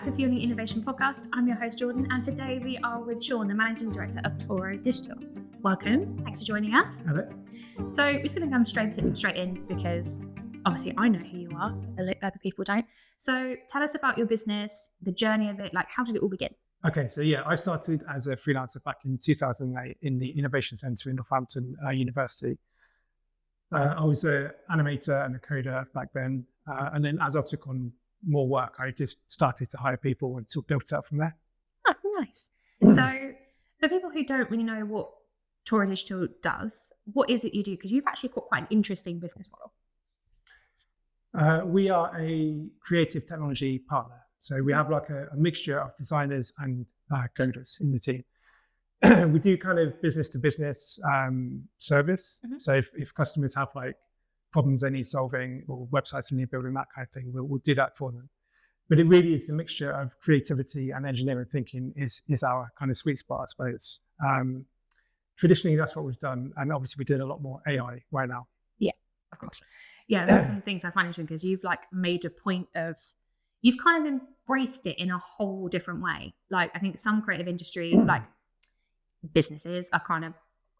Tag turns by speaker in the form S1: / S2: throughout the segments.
S1: back to Fueling Innovation Podcast. I'm your host, Jordan, and today we are with Sean, the Managing Director of Toru Digital. Welcome. Thanks for joining us.
S2: Hello.
S1: So we're just going to come straight in because obviously I know who you are, other people don't. So tell us about your business, the journey of it, like how did it all begin?
S2: Okay, so I started as a freelancer back in 2008 in the Innovation Centre in Northampton University. I was an animator and a coder back then. And then as I took on more work, I just started to hire people and sort of built it up from there.
S1: Oh, nice. So for people who don't really know what Toru Digital does, what is it you do? Because you've actually got quite an interesting business model.
S2: We are a creative technology partner. So we have like a mixture of designers and coders in the team. We do kind of business to business service. Mm-hmm. So if customers have like problems they need solving or websites they need building, that kind of thing, we'll do that for them. But it really is the mixture of creativity and engineering thinking is our kind of sweet spot, I suppose. Traditionally, that's what we've done. And obviously we're doing a lot more AI right now.
S1: Yeah, of course. Yeah, that's one of the things I find interesting because you've like made a point of, you've kind of embraced it in a whole different way. Like I think some creative industry, like businesses are kind of,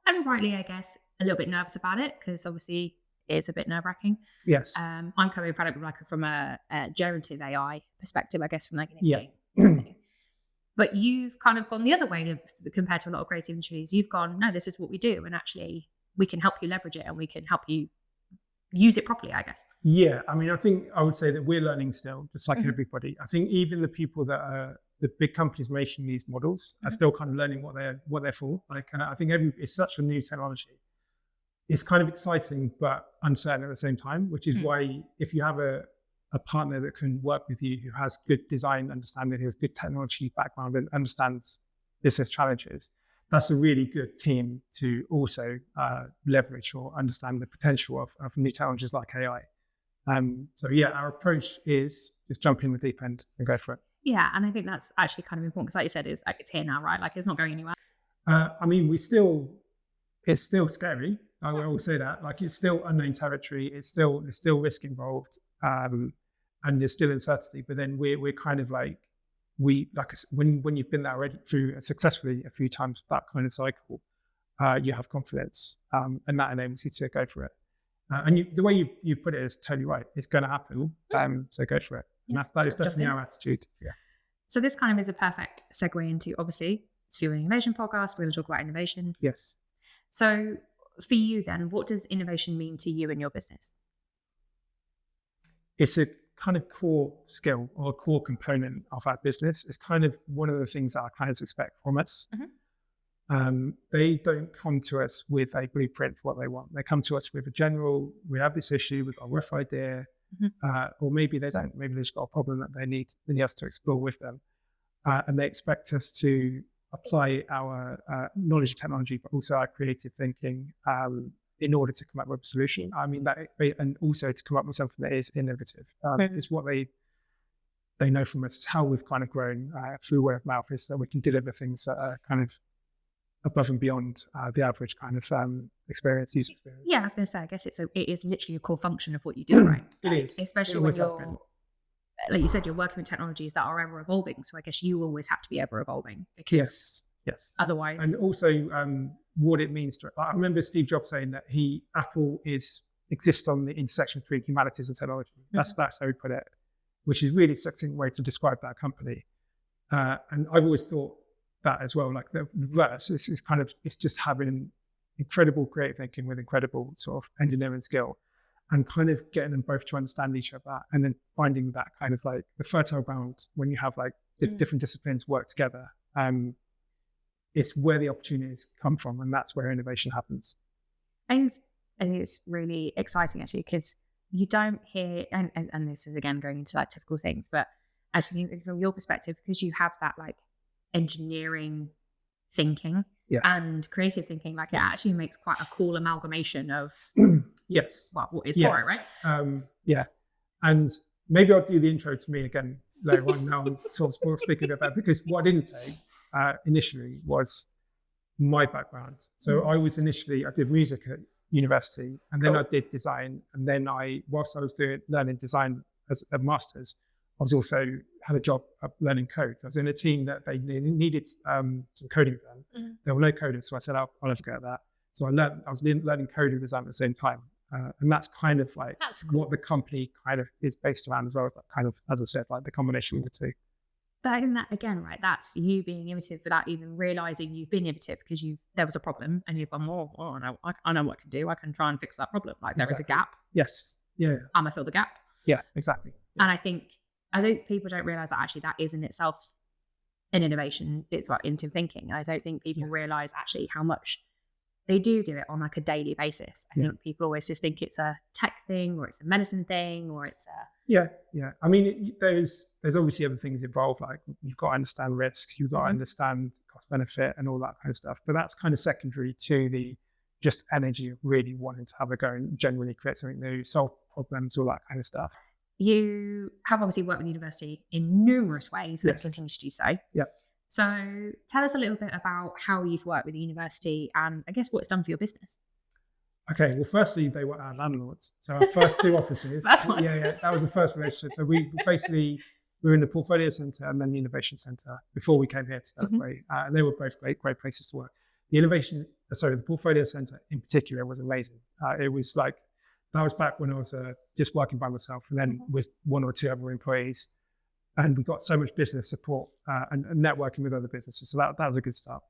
S1: and rightly, I guess, a little bit nervous about it because obviously it is a bit nerve-wracking.
S2: Yes.
S1: I'm coming from it like from a generative AI perspective, I guess, from like an
S2: engineering.
S1: But you've kind of gone the other way compared to a lot of creative industries. You've gone, no, this is what we do, and actually we can help you leverage it and we can help you use it properly, I guess.
S2: Yeah, I mean, I think I would say that we're learning still, just like everybody. I think even the people that are the big companies making these models are still kind of learning what they're for. Like, I think it's such a new technology. It's kind of exciting but uncertain at the same time, which is why if you have a partner that can work with you who has good design understanding, has good technology background and understands business challenges, that's a really good team to also leverage or understand the potential of new technologies like AI. Our approach is just jump in the deep end and go for it.
S1: Yeah, and I think that's actually kind of important because like you said, it's here now, right? Like it's not going anywhere.
S2: I mean, it's still scary. I will say that. Like it's still unknown territory. There's still risk involved, and there's still uncertainty. But then we're kind of like, when you've been there already through successfully a few times that kind of cycle, you have confidence, and that enables you to go for it. And the way you've put it is totally right. It's going to happen, so go for it. And that is definitely our attitude. Yeah.
S1: So this kind of is a perfect segue into, obviously, it's Fueling Innovation Podcast. We're going to talk about innovation.
S2: Yes.
S1: So for you then, what does innovation mean to you and your business?
S2: It's a kind of core skill or a core component of our business. It's kind of one of the things that our clients expect from us. Mm-hmm. They don't come to us with a blueprint for what they want. They come to us with we have this issue, we've got a rough idea, or maybe they don't. Maybe they've got a problem that they need us to explore with them. And they expect us to apply our knowledge of technology, but also our creative thinking in order to come up with a solution. I mean, and also to come up with something that is innovative. It's what they know from us. It's how we've kind of grown through word of mouth, is that we can deliver things that are kind of above and beyond the average kind of user experience.
S1: Yeah, I was going to say, I guess it is literally a core function of what you do, right?
S2: It is.
S1: Especially when you're, like you said, you're working with technologies that are ever evolving. So I guess you always have to be ever evolving because yes. Otherwise.
S2: And also what it means to, I remember Steve Jobs saying that Apple exists on the intersection between humanities and technology. That's how he put it, which is really a succinct way to describe that company. And I've always thought that as well, like the reverse is kind of, it's just having incredible creative thinking with incredible sort of engineering skill and kind of getting them both to understand each other and then finding that kind of like the fertile ground when you have like different disciplines work together. It's where the opportunities come from, and that's where innovation happens.
S1: I think it's really exciting actually, because you don't hear, and this is again going into like typical things, but actually from your perspective, because you have that like engineering thinking and creative thinking, like it actually makes quite a cool amalgamation of what is Toru, right?
S2: And maybe I'll do the intro to me again later on. Now I'm sort of speaking about, because what I didn't say initially was my background. So I did music at university, and then I did design, and then whilst I was learning design as a master's, I was also had a job learning code. So I was in a team that they needed some coding done. There were no coders, so I said, I'll have to go at that. So I was learning coding design at the same time. And that's kind of like what the company kind of is based around as well. That kind of, as I said, like the combination of the two.
S1: But in that, again, right, that's you being innovative without even realizing you've been innovative, because there was a problem and you've gone, I know what I can do. I can try and fix that problem. Like there is a gap.
S2: Yes. Yeah.
S1: I'm gonna fill the gap.
S2: Yeah, exactly. Yeah.
S1: And I think people don't realize that actually that is in itself an innovation. It's like innovative thinking. I don't think people realize actually how much they do it on like a daily basis. I think people always just think it's a tech thing, or it's a medicine thing, or it's a...
S2: Yeah. I mean, there's obviously other things involved, like you've got to understand risks, you've got to understand cost benefit and all that kind of stuff. But that's kind of secondary to the just energy of really wanting to have a go and genuinely create something new, solve problems, all that kind of stuff.
S1: You have obviously worked with the university in numerous ways and continue to do so.
S2: Yeah.
S1: So tell us a little bit about how you've worked with the university and I guess what it's done for your business.
S2: Okay, well, firstly, they were our landlords. So our first two offices.
S1: That's fine.
S2: Yeah, that was the first relationship. So we were in the Portfolio Centre and then the Innovation Centre before we came here to celebrate. And they were both great places to work. The Portfolio Centre in particular was amazing. It was like, that was back when I was just working by myself and then with one or two other employees. And we got so much business support and networking with other businesses. So that was a good start.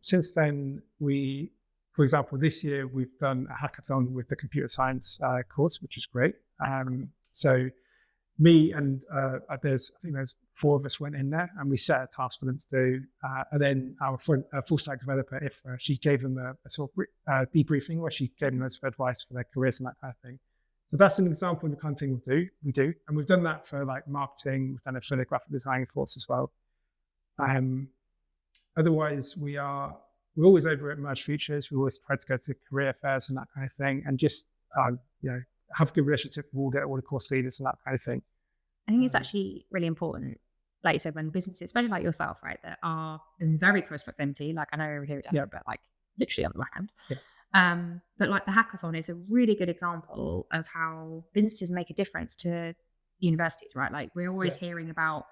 S2: Since then, for example, this year we've done a hackathon with the computer science course, which is great. So me and I think there's 4 of us went in there and we set a task for them to do. And then our full stack developer, Ifra, she gave them a sort of debriefing where she gave them loads of advice for their careers and that kind of thing. So that's an example of the kind of thing we do. And we've done that for like marketing, we've done it for the graphic design course as well. Otherwise, we're always over at Merge Futures. We always try to go to career fairs and that kind of thing, and just have a good relationship with all the course leaders and that kind of thing.
S1: I think it's actually really important, like you said, when businesses, especially like yourself, right, that are in very close proximity. Like I know over here, but like literally on the back end. Yeah. But like the hackathon is a really good example of how businesses make a difference to universities, right? Like we're always hearing about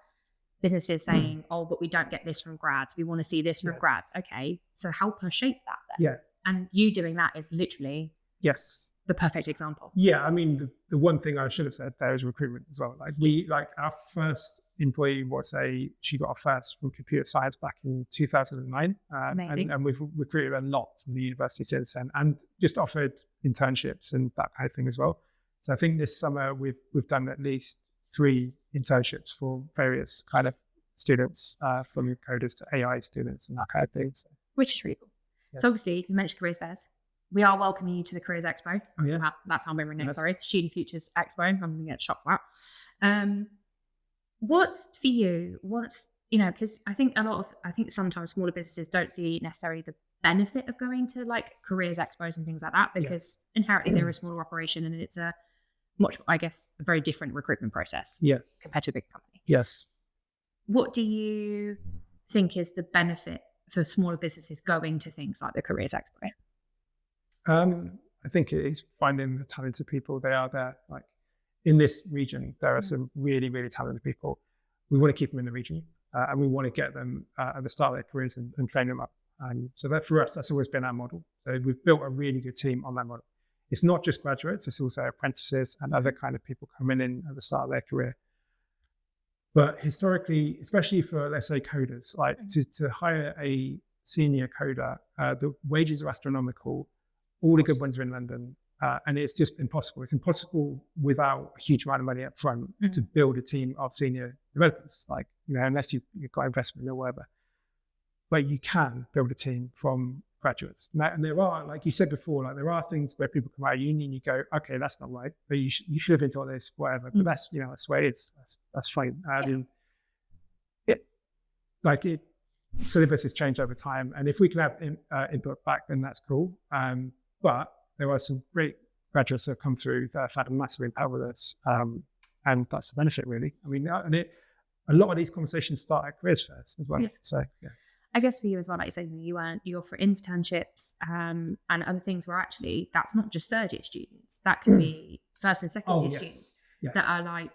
S1: businesses saying, oh, but we don't get this from grads. We want to see this from grads. Okay, so help us shape that then. Yeah. And you doing that is literally the perfect example. Yeah,
S2: I mean, the one thing I should have said there is recruitment as well. Like our first employee she got our first from computer science back in 2009. And we've recruited a lot from the university since then and just offered internships and that kind of thing as well. So I think this summer we've done at least 3 internships for various kind of students, from coders to AI students and that kind of thing. So.
S1: Which is really cool. Yes. So obviously you mentioned careers fairs. We are welcoming you to the Careers Expo. Oh yeah, that's how we're renewing it. Sorry, Student Futures Expo. I'm going to get shot for that. What's for you? Because I think sometimes smaller businesses don't see necessarily the benefit of going to like careers expos and things like that because inherently they're a smaller operation and it's a much, I guess, a very different recruitment process. Yes, compared to a big company.
S2: Yes.
S1: What do you think is the benefit for smaller businesses going to things like the Careers Expo?
S2: I think it is finding the talented people. They are there. Like in this region, there are some really, really talented people. We want to keep them in the region and we want to get them at the start of their careers and train them up. So that for us, that's always been our model. So we've built a really good team on that model. It's not just graduates, it's also apprentices and other kind of people coming in at the start of their career. But historically, especially for, let's say, coders, like to hire a senior coder, the wages are astronomical. All the good ones are in London, and it's just impossible. It's impossible without a huge amount of money up front to build a team of senior developers, unless you've got investment or whatever. But you can build a team from graduates. And there are, like you said before, there are things where people come out of uni and you go, okay, that's not right, but you should have been taught this, whatever. But that's, that's the way it is. That's fine. Syllabus has changed over time, and if we can have input back, then that's cool. But there are some great graduates that have come through that have had a massive impact with us. And that's the benefit, really. I mean, a lot of these conversations start at careers fairs as well. Yeah. So, yeah.
S1: I guess for you as well, like you said, you offer internships and other things where actually that's not just third year students. That could be first and second year students that are like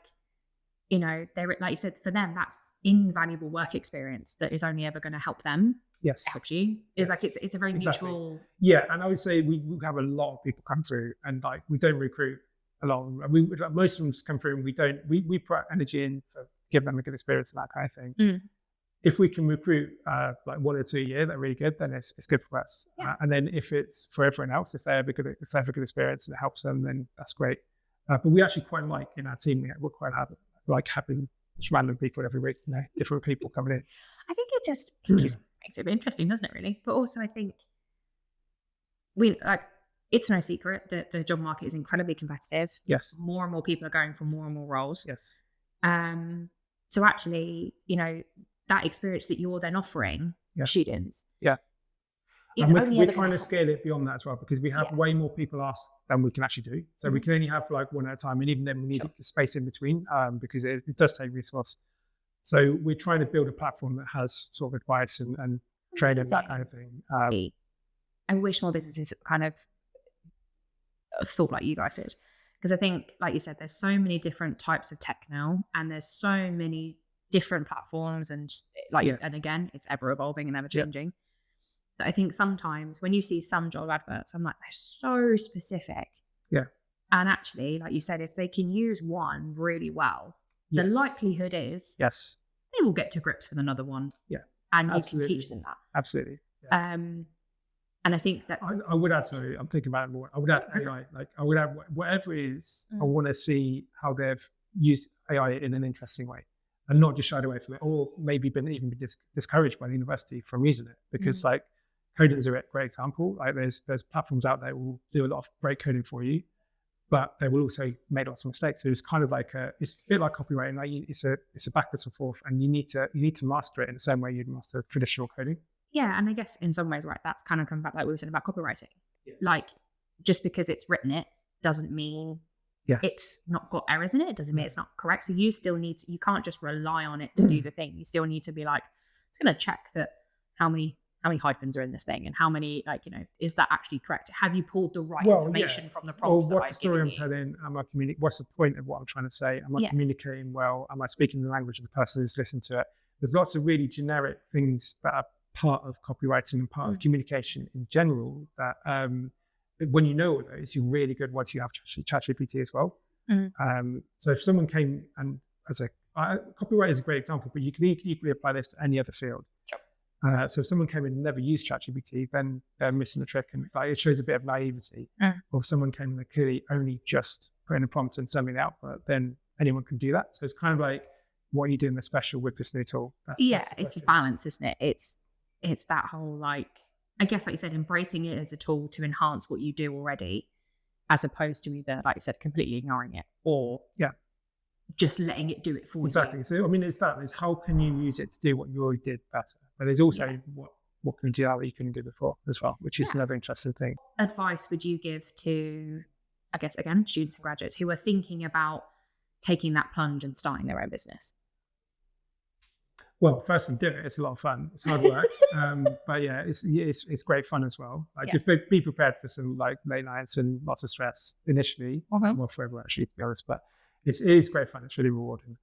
S1: they're, like you said, for them, that's invaluable work experience that is only ever going to help them.
S2: Yes.
S1: Helps you. It's like, it's a very mutual.
S2: Yeah. And I would say we have a lot of people come through, and like, we don't recruit a lot. Most of them come through, and we put energy in for give them a good experience and that kind of thing. If we can recruit like 1 or 2 a year that are really good, then it's good for us. And then if it's for everyone else, if they have a good experience and it helps them, then that's great. But we actually quite like in our team, we're quite happy, like having just random people every week, different people coming in.
S1: I think it just makes it a bit interesting, doesn't it, really? But also I think it's no secret that the job market is incredibly competitive.
S2: Yes.
S1: More and more people are going for more and more roles.
S2: Yes.
S1: So actually, that experience that you're then offering students.
S2: Yeah. And we're trying to scale it beyond that as well, because we have way more people ask than we can actually do. So we can only have like one at a time. And even then we need space in between because it does take resource. So we're trying to build a platform that has sort of advice and training, that kind of thing.
S1: I wish more businesses kind of thought like you guys did. Because I think, like you said, there's so many different types of tech now, and there's so many different platforms, and and again, it's ever evolving and ever changing. That I think sometimes when you see some job adverts, I'm like, they're so specific. Yeah. And actually, like you said, if they can use one really well, the likelihood is they will get to grips with another one. Yeah. And you can teach them that.
S2: Absolutely. Yeah.
S1: And I think that's...
S2: I would add, sorry, I'm thinking about it more. I would add AI. Like, I would add whatever it is, I want to see how they've used AI in an interesting way and not just shied away from it, or maybe even been discouraged by the university from using it. Because like, coding is a great example. Like there's platforms out there that will do a lot of great coding for you, but they will also make lots of mistakes. So it's kind of like it's a bit like copywriting. Like it's a backwards and forth, and you need to master it in the same way you'd master traditional coding.
S1: Yeah, and I guess in some ways, right, that's kind of come back like we were saying about copywriting. Yeah. Like, just because it's written it doesn't mean it's not got errors in it. It doesn't mean it's not correct. So you still need to, you can't just rely on it to do the thing. You still need to be like, it's going to check that how many hyphens are in this thing, and how many, is that actually correct? Have you pulled the right information from the prompts?
S2: Well, what's the story I'm telling? What's the point of what I'm trying to say? Am I communicating well? Am I speaking the language of the person who's listening to it? There's lots of really generic things that are part of copywriting and part of communication in general that when you know all those, you're really good once you have ChatGPT as well. So if someone came and copyright is a great example, but you can equally apply this to any other field. So if someone came in and never used ChatGPT, then they're missing the trick, and it shows a bit of naivety. Or if someone came and they clearly only just put in a prompt and send me the output, then anyone can do that. So it's kind of like, what are you doing that's special with this new tool?
S1: It's a balance, isn't it? It's that whole, I guess, like you said, embracing it as a tool to enhance what you do already, as opposed to either, like you said, completely ignoring it or just letting it do it for you.
S2: Exactly. So, I mean, it's how can you use it to do what you already did better? But there's also what can you do that you couldn't do before as well, which is another interesting thing.
S1: Advice would you give to, I guess, again, students and graduates who are thinking about taking that plunge and starting their own business?
S2: Well, firstly, do it. It's a lot of fun. It's hard work, but yeah, it's great fun as well. Just be prepared for some late nights and lots of stress initially. Well, for everyone actually, to be honest, but it is great fun. It's really rewarding.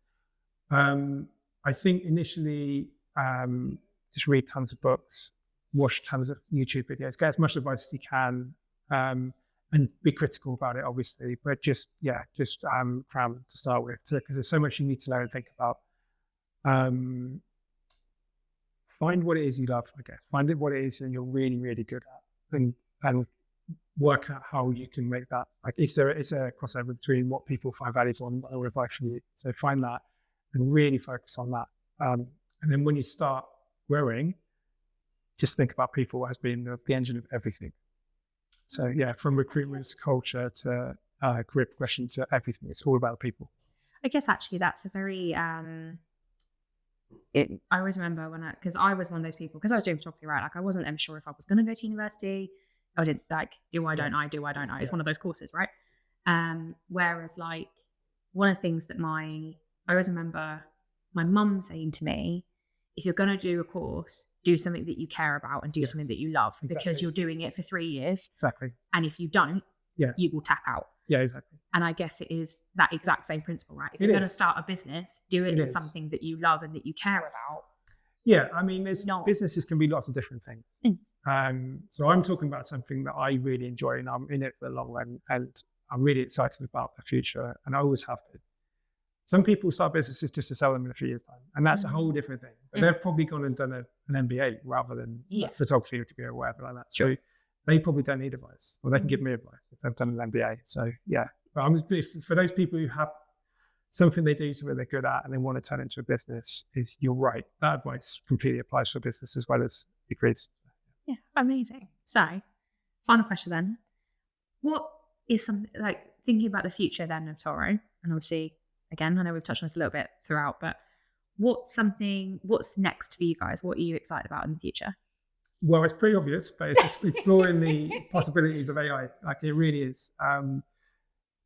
S2: I think initially, just read tons of books, watch tons of YouTube videos, get as much advice as you can, and be critical about it, obviously. But just cram to start with, because there's so much you need to know and think about. Find what it is you love, I guess. Find what it is that you're really, really good at, and work out how you can make that. It's a crossover between what people find valuable and what they will advice from you. So find that and really focus on that. And then when you start growing, just think about people as being the engine of everything. So from recruitment to culture to career progression to everything, it's all about people.
S1: I guess actually that's a very I always remember because I was one of those people, because I was doing photography, right? I wasn't ever sure if I was going to go to university. I did do I don't I. It's one of those courses, right? Whereas one of the things that I always remember my mum saying to me, if you're going to do a course, do something that you care about and do something that you love, because you're doing it for 3 years.
S2: Exactly.
S1: And if you don't, you will tap out.
S2: Yeah, exactly.
S1: And I guess it is that exact same principle, right? If
S2: It
S1: you're going to
S2: is.
S1: start a business, do it
S2: It
S1: in
S2: is.
S1: something that you love and that you care about.
S2: Yeah, I mean, businesses can be lots of different things. So I'm talking about something that I really enjoy, and I'm in it for the long run, and I'm really excited about the future, and I always have been. Some people start businesses just to sell them in a few years' time, and that's a whole different thing. But they've probably gone and done an MBA rather than photography degree or whatever like that. So they probably don't need advice, or they can give me advice if they've done an MBA. So yeah, but for those people who have something they do, something they're good at, and they want to turn into a business, you're right. That advice completely applies for business as well as degrees.
S1: Yeah, amazing. So, final question then: what is something like thinking about the future then of Toru? And obviously, again, I know we've touched on this a little bit throughout, but what's next for you guys? What are you excited about in the future?
S2: Well, it's pretty obvious, but it's just exploring the possibilities of AI. Like it really is.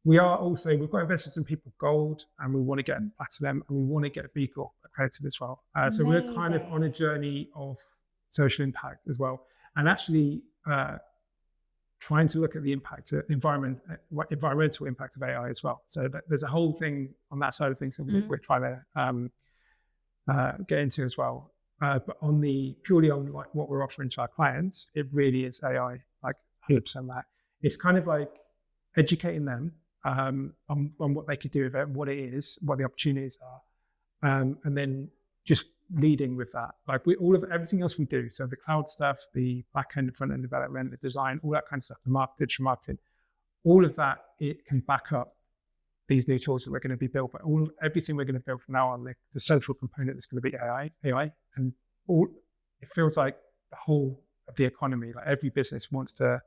S2: We've got investors in People Gold, and we want to get platinum, and we want to get B Corp accredited as well. So we're kind of on a journey of social impact as well, and actually trying to look at the impact, environmental impact of AI as well. So there's a whole thing on that side of things that we're trying to get into as well. But purely on like what we're offering to our clients, it really is AI, like 100% that. It's kind of like educating them on what they could do with it, what it is, what the opportunities are, and then just leading with that. Like everything else we do, so the cloud stuff, the back end, front end development, the design, all that kind of stuff, the digital marketing, all of that, it can back up these new tools that we're going to be built. But everything we're going to build from now on, the central component is going to be AI, and it feels like the whole of the economy, like every business wants to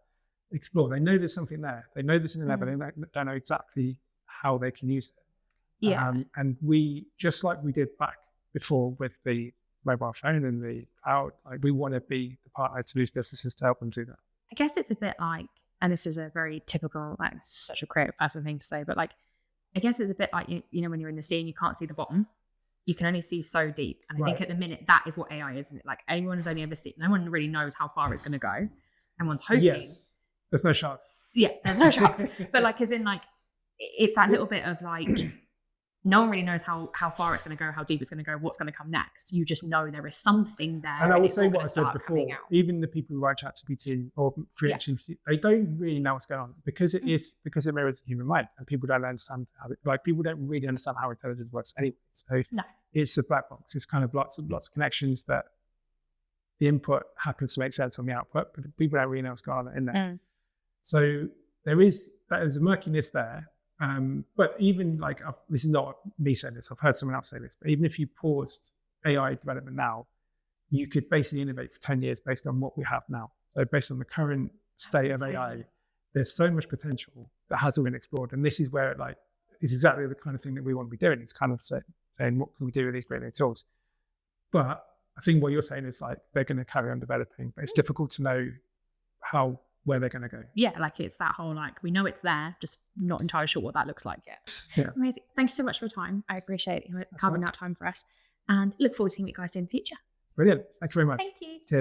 S2: explore. They know there's something there. They know there's an there, but they don't know exactly how they can use it.
S1: Yeah.
S2: And we, just like we did back before with the mobile phone and the cloud, like we want to be the partner to these businesses to help them do that.
S1: I guess it's a bit like, and this is a very typical, like such a creative person thing to say, but like, I guess it's a bit like, you know, when you're in the sea and you can't see the bottom, you can only see so deep. And I think at the minute, that is what AI is, isn't it? Like anyone has only ever seen, no one really knows how far it's going to go. Everyone's hoping.
S2: Yes. There's no sharks.
S1: Yeah, there's no sharks. But like, as in like, it's that little bit of like, no one really knows how far it's going to go, how deep it's going to go, what's going to come next. You just know there is something there.
S2: And I will say what I said before, even the people who write ChatGPT or create GPT, they don't really know what's going on because it mirrors the human mind, and people don't understand people don't really understand how intelligence works anyway. So it's a black box. It's kind of lots of connections that the input happens to make sense on the output, but people don't really know what's going on in there. So there's a murkiness there. But even like, this is not me saying this, I've heard someone else say this, but even if you paused AI development now, you could basically innovate for 10 years based on what we have now. So based on the current state of AI, there's so much potential that hasn't been explored. And this is where it's exactly the kind of thing that we want to be doing. It's kind of saying, what can we do with these great new tools? But I think what you're saying is like, they're going to carry on developing, but it's difficult to know where they're going to go.
S1: Yeah, like it's that whole like, we know it's there, just not entirely sure what that looks like yet. Yeah. Amazing. Thank you so much for your time. I appreciate you carving out time for us, and look forward to seeing what you guys do in the future.
S2: Brilliant. Thank you very much.
S1: Thank you.
S2: Cheers.